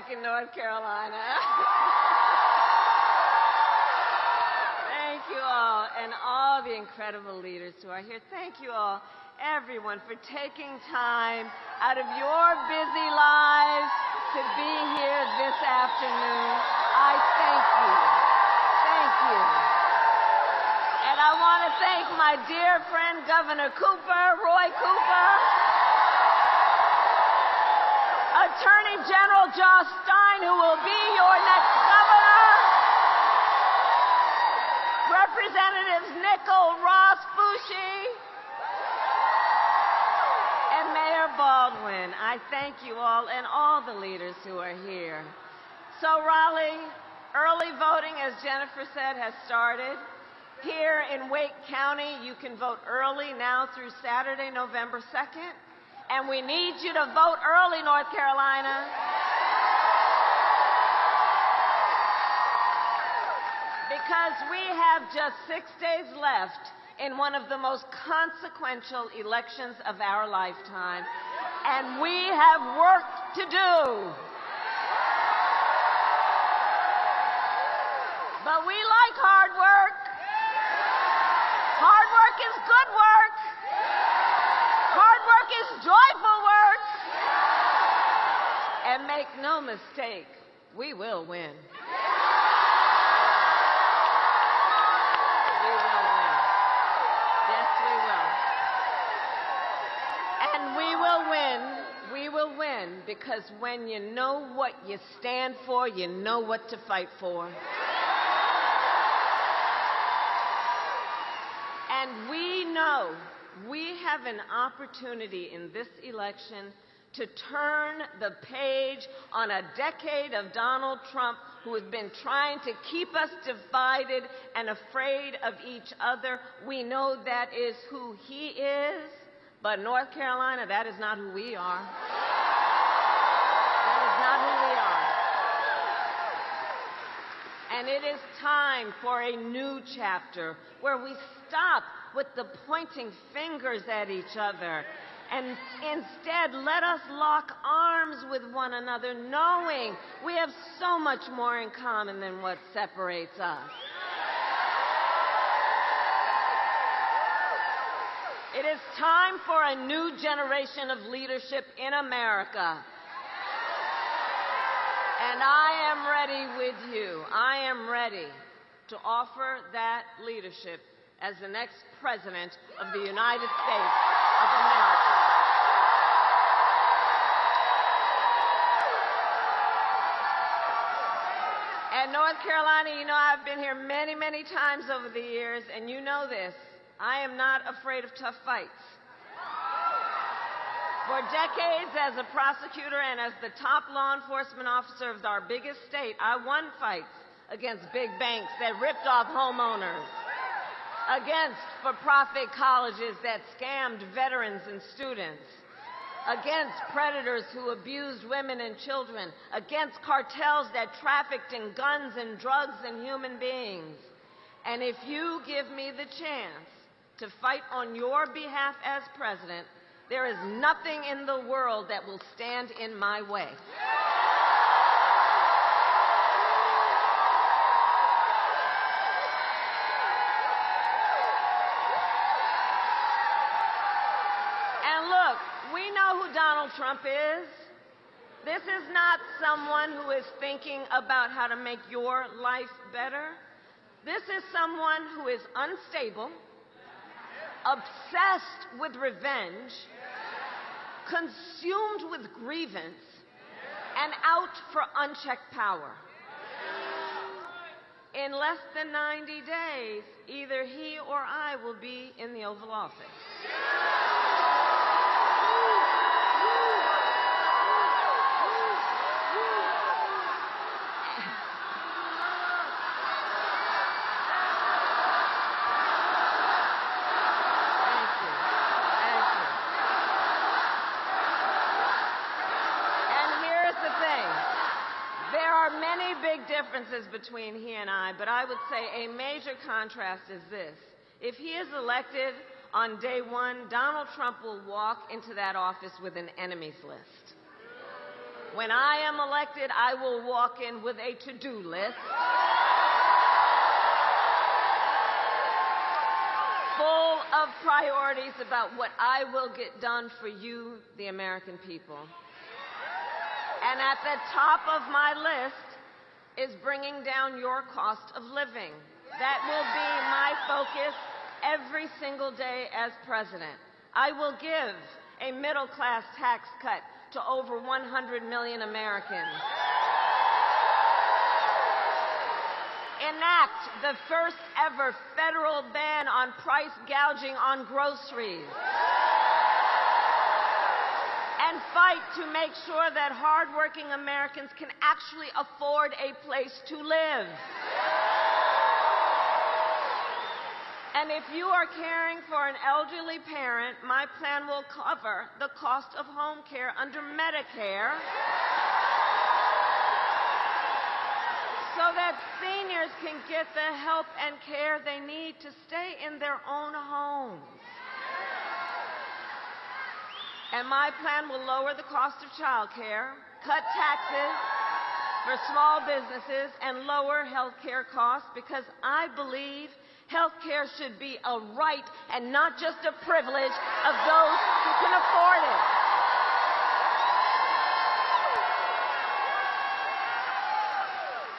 back in North Carolina. Thank you all, and all the incredible leaders who are here. Thank you all, everyone, for taking time out of your busy lives to be here this afternoon. I thank you. Thank you. And I want to thank my dear friend, Governor Cooper, Roy Cooper, Attorney General Josh Stein, who will be your next governor, Representatives Nicole Ross Fushi, and Mayor Baldwin. I thank you all and all the leaders who are here. So Raleigh, early voting, as Jennifer said, has started. Here in Wake County, you can vote early now through Saturday, November 2nd. And we need you to vote early, North Carolina. Because we have just 6 days left in one of the most consequential elections of our lifetime. And we have work to do. But we like hard work. Hard work is good work. Hard work is joyful work. And make no mistake, we will win. We will win. Yes, we will. And we will win. We will win because when you know what you stand for, you know what to fight for. And we know we have an opportunity in this election to turn the page on a decade of Donald Trump, who has been trying to keep us divided and afraid of each other. We know that is who he is, but North Carolina, that is not who we are. That is not who we are. And it is time for a new chapter where we stop with the pointing fingers at each other and instead let us lock arms with one another, knowing we have so much more in common than what separates us. It is time for a new generation of leadership in America. And I am ready with you. I am ready to offer that leadership as the next President of the United States of America. And North Carolina, you know, I've been here many, many times over the years, and you know this. I am not afraid of tough fights. For decades as a prosecutor and as the top law enforcement officer of our biggest state, I won fights against big banks that ripped off homeowners, against for-profit colleges that scammed veterans and students, against predators who abused women and children, against cartels that trafficked in guns and drugs and human beings. And if you give me the chance to fight on your behalf as president, there is nothing in the world that will stand in my way. And look, we know who Donald Trump is. This is not someone who is thinking about how to make your life better. This is someone who is unstable, obsessed with revenge, consumed with grievance, and out for unchecked power. In less than 90 days, either he or I will be in the Oval Office. Differences between he and I, but I would say a major contrast is this. If he is elected on day one, Donald Trump will walk into that office with an enemies list. When I am elected, I will walk in with a to-do list full of priorities about what I will get done for you, the American people. And at the top of my list is bringing down your cost of living. That will be my focus every single day as president. I will give a middle-class tax cut to over 100 million Americans. Enact the first ever federal ban on price gouging on groceries. And fight to make sure that hardworking Americans can actually afford a place to live. And if you are caring for an elderly parent, my plan will cover the cost of home care under Medicare so that seniors can get the help and care they need to stay in their own homes. And my plan will lower the cost of child care, cut taxes for small businesses, and lower health care costs, because I believe health care should be a right and not just a privilege of those who can afford it.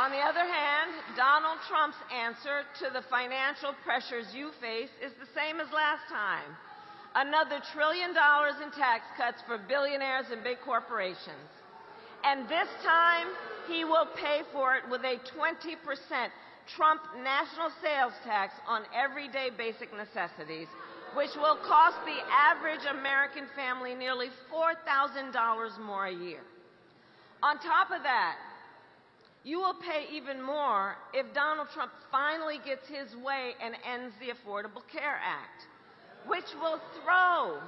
On the other hand, Donald Trump's answer to the financial pressures you face is the same as last time. Another $1 trillion in tax cuts for billionaires and big corporations. And this time, he will pay for it with a 20% Trump national sales tax on everyday basic necessities, which will cost the average American family nearly $4,000 more a year. On top of that, you will pay even more if Donald Trump finally gets his way and ends the Affordable Care Act, which will throw,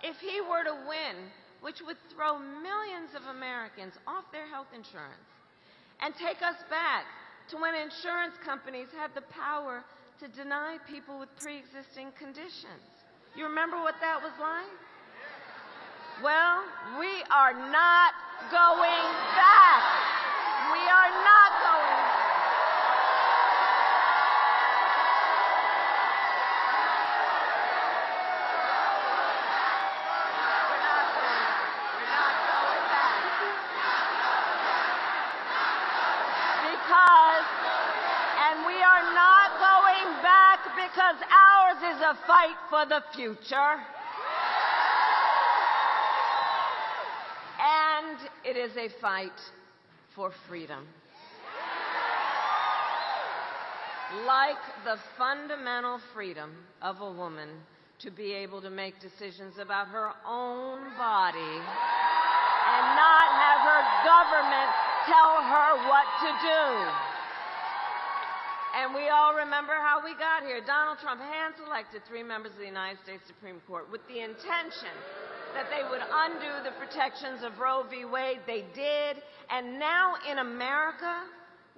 if he were to win, which would throw millions of Americans off their health insurance and take us back to when insurance companies had the power to deny people with pre-existing conditions. You remember what that was like? Well, we are not going back. We are not going back. And we are not going back because ours is a fight for the future. And it is a fight for freedom. Like the fundamental freedom of a woman to be able to make decisions about her own body and not have her government tell her what to do. And we all remember how we got here. Donald Trump hand-selected 3 members of the United States Supreme Court with the intention that they would undo the protections of Roe v. Wade. They did. And now in America,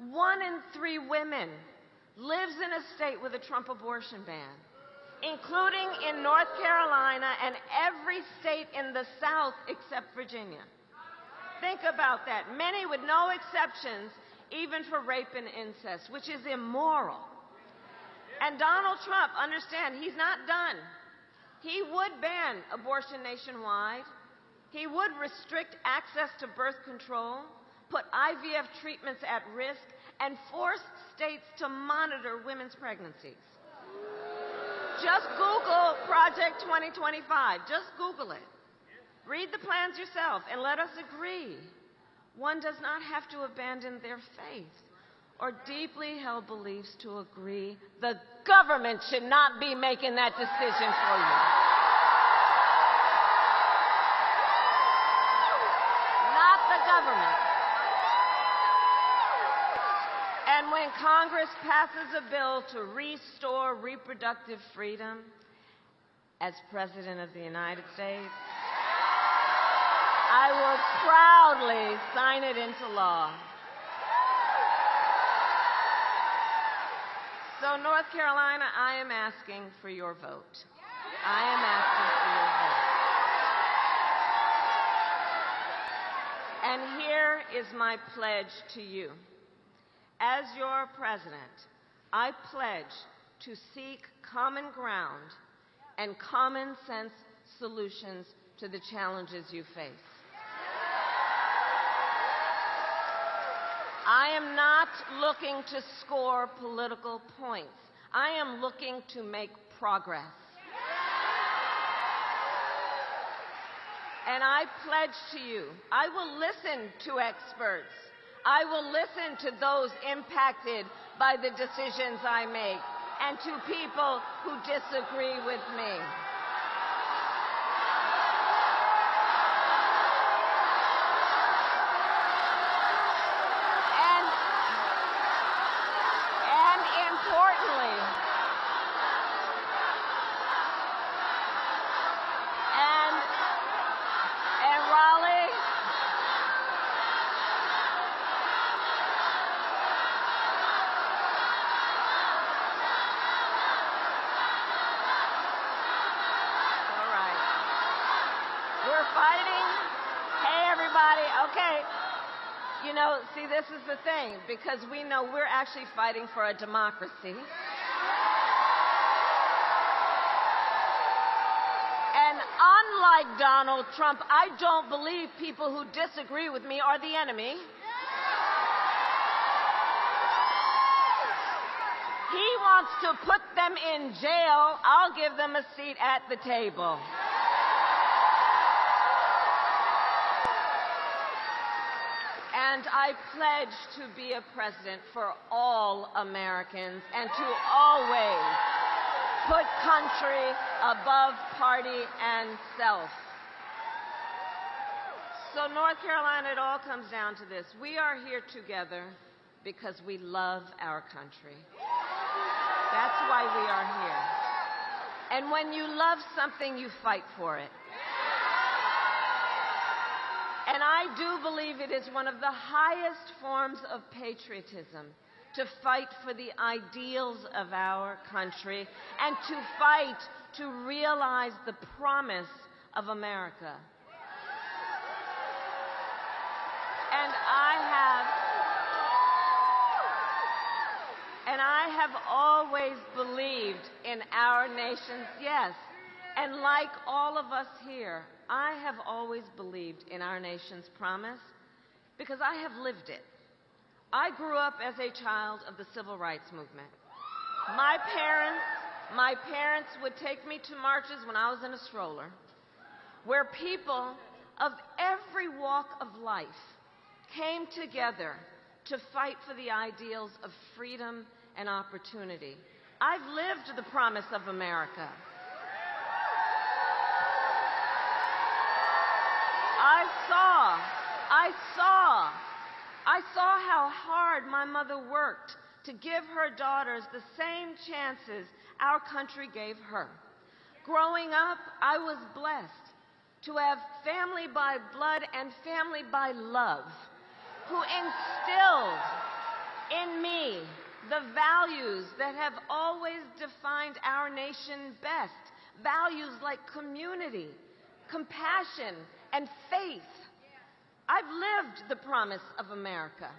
1 in 3 women lives in a state with a Trump abortion ban, including in North Carolina and every state in the South except Virginia. Think about that. Many with no exceptions, even for rape and incest, which is immoral. And Donald Trump, understand, he's not done. He would ban abortion nationwide. He would restrict access to birth control, put IVF treatments at risk, and force states to monitor women's pregnancies. Just Google Project 2025. Just Google it. Read the plans yourself and let us agree. One does not have to abandon their faith or deeply held beliefs to agree. The government should not be making that decision for you. Not the government. And when Congress passes a bill to restore reproductive freedom, as President of the United States, I will proudly sign it into law. So, North Carolina, I am asking for your vote. I am asking for your vote. And here is my pledge to you. As your president, I pledge to seek common ground and common sense solutions to the challenges you face. I am not looking to score political points. I am looking to make progress. And I pledge to you, I will listen to experts. I will listen to those impacted by the decisions I make and to people who disagree with me. And importantly, Raleigh, all right. We're fighting. Hey, everybody. Okay. You know, see, this is the thing, because we know we're actually fighting for a democracy. And unlike Donald Trump, I don't believe people who disagree with me are the enemy. He wants to put them in jail. I'll give them a seat at the table. And I pledge to be a president for all Americans and to always put country above party and self. So, North Carolina, it all comes down to this. We are here together because we love our country. That's why we are here. And when you love something, you fight for it. And I do believe it is one of the highest forms of patriotism to fight for the ideals of our country and to fight to realize the promise of America. And I have always believed in our nation's, yes, and like all of us here, I have always believed in our nation's promise because I have lived it. I grew up as a child of the civil rights movement. My parents would take me to marches when I was in a stroller, where people of every walk of life came together to fight for the ideals of freedom and opportunity. I've lived the promise of America. I saw how hard my mother worked to give her daughters the same chances our country gave her. Growing up, I was blessed to have family by blood and family by love who instilled in me the values that have always defined our nation best. Values like community, compassion, and faith. I've lived the promise of America.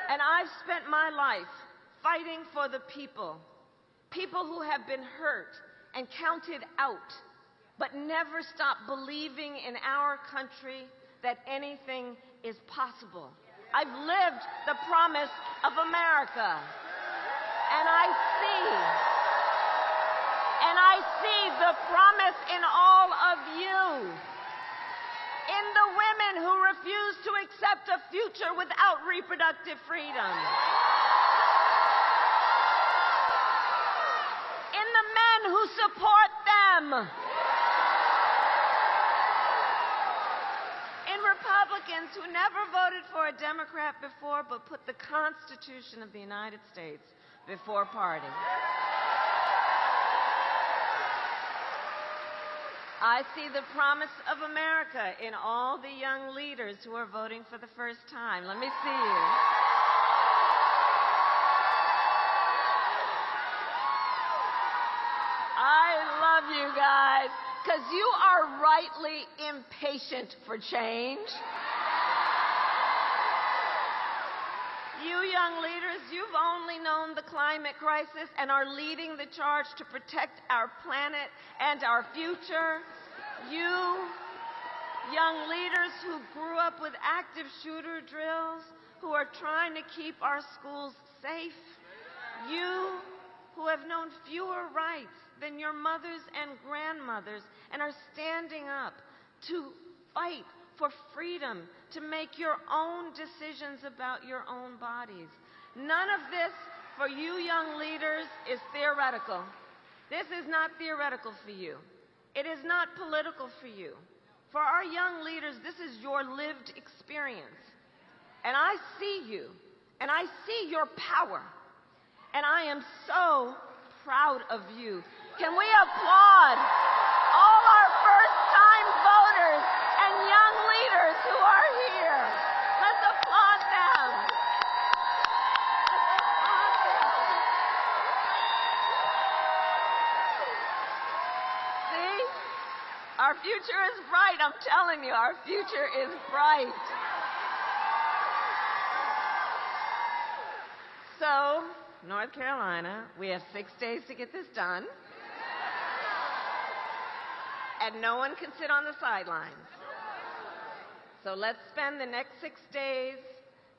And I've spent my life fighting for the people who have been hurt and counted out, but never stopped believing in our country that anything is possible. I've lived the promise of America. And I see the promise in all of you. In the women who refuse to accept a future without reproductive freedom. In the men who support them. In Republicans who never voted for a Democrat before but put the Constitution of the United States before party. I see the promise of America in all the young leaders who are voting for the first time. Let me see you. I love you guys because you are rightly impatient for change. young leaders, you've only known the climate crisis and are leading the charge to protect our planet and our future. You young leaders who grew up with active shooter drills, who are trying to keep our schools safe. You who have known fewer rights than your mothers and grandmothers and are standing up to fight for freedom, to make your own decisions about your own bodies. None of this for you young leaders is theoretical. This is not theoretical for you. It is not political for you. For our young leaders, this is your lived experience. And I see you, and I see your power. And I am so proud of you. Can we applaud all our first-time voters and young leaders who are here? Let's applaud them. Let's applaud them. See? Our future is bright. I'm telling you, our future is bright. So, North Carolina, we have 6 days to get this done. And no one can sit on the sidelines. So let's spend the next 6 days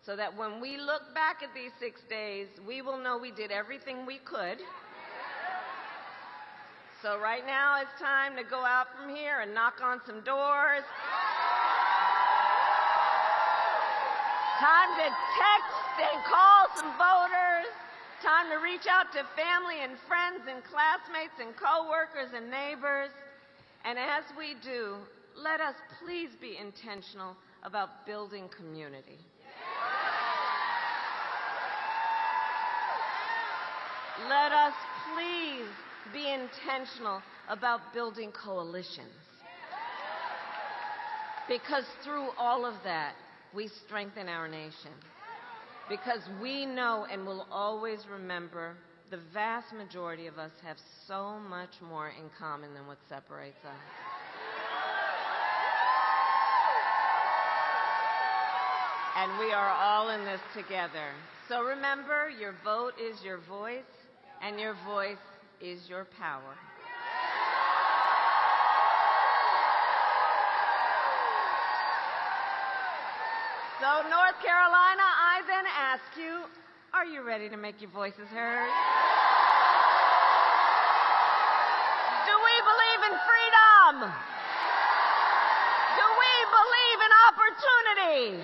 so that when we look back at these 6 days, we will know we did everything we could. So right now it's time to go out from here and knock on some doors. Time to text and call some voters. Time to reach out to family and friends and classmates and coworkers and neighbors. And as we do, let us please be intentional about building community. Let us please be intentional about building coalitions. Because through all of that, we strengthen our nation. Because we know and will always remember the vast majority of us have so much more in common than what separates us. And we are all in this together. So remember, your vote is your voice, and your voice is your power. So, North Carolina, I then ask you, are you ready to make your voices heard? Do we believe in freedom? Do we believe in opportunity?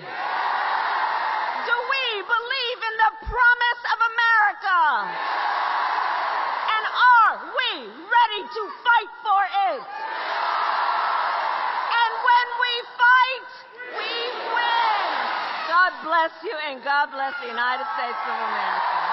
Do we believe in the promise of America? And are we ready to fight for it? And when we fight, we win. God bless you, and God bless the United States of America.